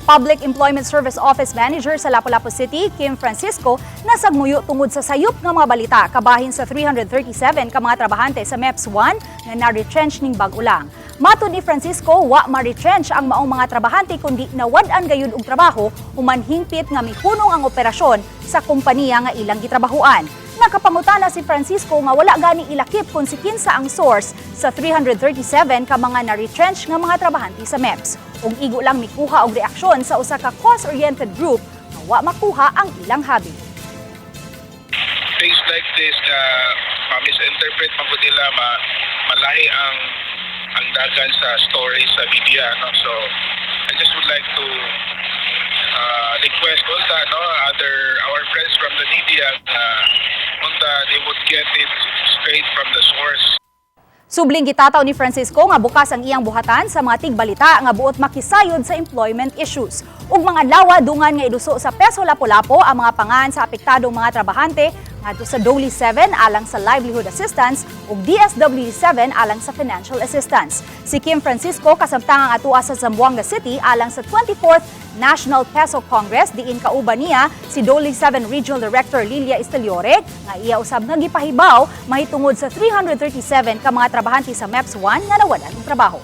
Public Employment Service Office Manager sa Lapu-Lapu City, Kim Francisco, nasagmuyo tungod sa sayop nga mga balita kabahin sa 337 ka mga trabahante sa MEPZ 1 nga na-retrenched ning bag-ulang. Matud ni Francisco, wa ma-retrench ang maong mga trabahante kundi nawad-an gayud og trabaho human hingpit nga mipunong ang operasyon sa kompanya nga ilang gitrabahuan. Nakapangutana si Francisco nga wala gani ilakip kung si kinsa ang source sa 337 ka mga na-retrench nga mga trabahante sa MEPZ. Ug igo lang mikuha og reaksyon sa usa ka cause-oriented group nga wa makuha ang ilang habi. Things like this na misinterpret man ko nila malahi ang dagan sa story sa media, no? So I just would like to request unta, no, our friends from the media unta they would get it straight from the source. Subling gitataw ni Francisco nga bukas ang iyang buhatan sa mga tigbalita nga buot makisayod sa employment issues. Ug mga adlaw dungan nga iduso sa PESO Lapu-Lapu ang mga pangan sa apektadong mga trabahante ngadto sa DOLE 7 alang sa livelihood assistance ug DSWD 7 alang sa financial assistance. Si Kim Francisco kasamtangang atua sa Zamboanga City alang sa 24th National PESO Congress diin kauban niya si DOLE 7 Regional Director Lilia Esteliore nga iya usab nga gipahibaw mahitungod sa 337 ka mga trabahante sa MEPZ 1 nga nawalan og trabaho.